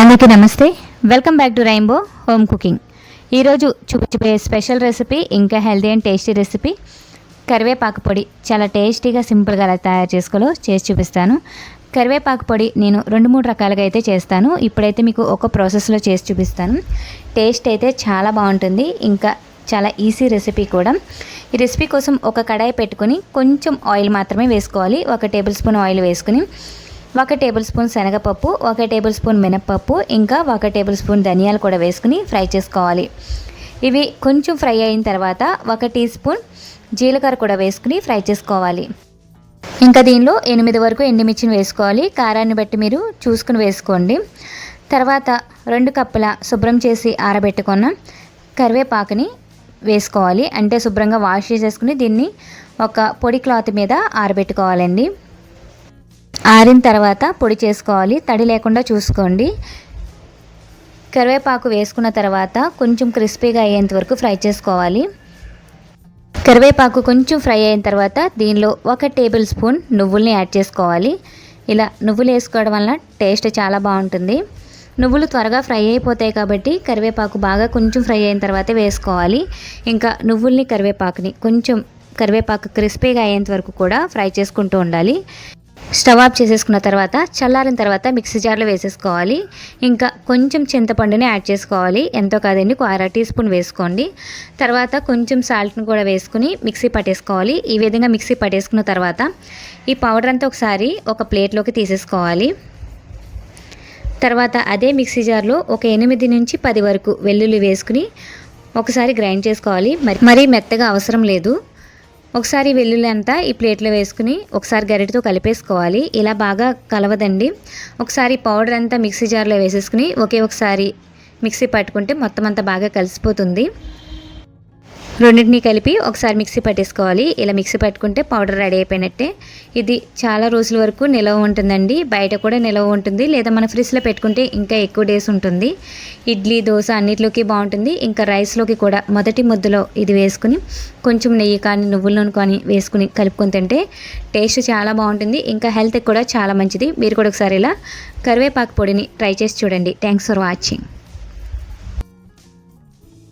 అందరికీ నమస్తే. Welcome back to rainbow home cooking. ఈరోజు చూపించే స్పెషల్ రెసిపీ, ఇంకా హెల్తీ అండ్ టేస్టీ రెసిపీ కరివేపాకు పొడి. చాలా టేస్టీగా సింపుల్గా ఎలా తయారు చేసుకోవాలో చేసి చూపిస్తాను. కరివేపాకు పొడి నేను 2-3 రకాలుగా అయితే చేస్తాను. ఇప్పుడైతే మీకు ఒక ప్రాసెస్లో చేసి చూపిస్తాను. టేస్ట్ అయితే చాలా బాగుంటుంది, ఇంకా చాలా ఈజీ రెసిపీ కూడా. ఈ రెసిపీ కోసం ఒక కడాయి పెట్టుకొని కొంచెం ఆయిల్ మాత్రమే వేసుకోవాలి. 1 టేబుల్ స్పూన్ ఆయిల్ వేసుకుని 1 టేబుల్ స్పూన్ శనగపప్పు, 1 టేబుల్ స్పూన్ మినప్పప్పు, ఇంకా 1 టేబుల్ స్పూన్ ధనియాలు కూడా వేసుకుని ఫ్రై చేసుకోవాలి. ఇవి కొంచెం ఫ్రై అయిన తర్వాత 1 టీ స్పూన్ జీలకర్ర కూడా వేసుకుని ఫ్రై చేసుకోవాలి. ఇంకా దీనిలో 8 వరకు ఎండుమిర్చిని వేసుకోవాలి. కారాన్ని బట్టి మీరు చూసుకుని వేసుకోండి. తర్వాత 2 కప్పుల శుభ్రం చేసి ఆరబెట్టుకున్న కరివేపాకుని వేసుకోవాలి. అంటే శుభ్రంగా వాష్ చేసేసుకుని దీన్ని ఒక పొడి క్లాత్ మీద ఆరబెట్టుకోవాలండి. ఆరిన తర్వాత పొడి చేసుకోవాలి, తడి లేకుండా చూసుకోండి. కరివేపాకు వేసుకున్న తర్వాత కొంచెం క్రిస్పీగా అయ్యేంత వరకు ఫ్రై చేసుకోవాలి. కరివేపాకు కొంచెం ఫ్రై అయిన తర్వాత దీనిలో 1 టేబుల్ స్పూన్ నువ్వుల్ని యాడ్ చేసుకోవాలి. ఇలా నువ్వులు వేసుకోవడం వల్ల టేస్ట్ చాలా బాగుంటుంది. నువ్వులు త్వరగా ఫ్రై అయిపోతాయి కాబట్టి కరివేపాకు బాగా కొంచెం ఫ్రై అయిన తర్వాతే వేసుకోవాలి. ఇంకా నువ్వుల్ని కరివేపాకుని కొంచెం కరివేపాకు క్రిస్పీగా అయ్యేంత వరకు కూడా ఫ్రై చేసుకుంటూ ఉండాలి. స్టవ్ ఆఫ్ చేసేసుకున్న తర్వాత చల్లారిన తర్వాత మిక్సీ జార్లో వేసేసుకోవాలి. ఇంకా కొంచెం చింతపండుని యాడ్ చేసుకోవాలి. ఎంతో కాదండి, 1/2 టీ స్పూన్ వేసుకోండి. తర్వాత కొంచెం సాల్ట్ని కూడా వేసుకుని మిక్సీ పట్టేసుకోవాలి. ఈ విధంగా మిక్సీ పట్టేసుకున్న తర్వాత ఈ పౌడర్ అంతా ఒకసారి ఒక ప్లేట్లోకి తీసేసుకోవాలి. తర్వాత అదే మిక్సీ జార్లో ఒక 8 నుంచి 10 వరకు వెల్లుల్లి వేసుకుని ఒకసారి గ్రైండ్ చేసుకోవాలి. మరీ మెత్తగా అవసరం లేదు. ఒకసారి వెల్లుల్లి అంతా ఈ ప్లేట్లో వేసుకుని ఒకసారి గరిటెతో కలిపేసుకోవాలి. ఇలా బాగా కలవదండి. ఒకసారి పౌడర్ అంతా మిక్సీ జార్లో వేసేసుకుని ఒకసారి మిక్సీ పట్టుకుంటే మొత్తం అంతా బాగా కలిసిపోతుంది. రెండింటినీ కలిపి ఒకసారి మిక్సీ పట్టేసుకోవాలి. ఇలా మిక్సీ పట్టుకుంటే పౌడర్ రెడీ అయిపోయినట్టే. ఇది చాలా రోజుల వరకు నిల్వ ఉంటుందండి. బయట కూడా నిల్వ ఉంటుంది, లేదా మన ఫ్రిడ్జ్లో పెట్టుకుంటే ఇంకా ఎక్కువ డేస్ ఉంటుంది. ఇడ్లీ, దోశ అన్నిటిలోకి బాగుంటుంది. ఇంకా రైస్లోకి కూడా మొదటి ముద్దలో ఇది వేసుకుని కొంచెం నెయ్యి కానీ నువ్వుల నూనె కానీ వేసుకుని కలుపుకొని తింటే టేస్ట్ చాలా బాగుంటుంది. ఇంకా హెల్త్కి కూడా చాలా మంచిది. మీరు కూడా ఒకసారి ఇలా కరివేపాకు పొడిని ట్రై చేసి చూడండి. Thanks for watching.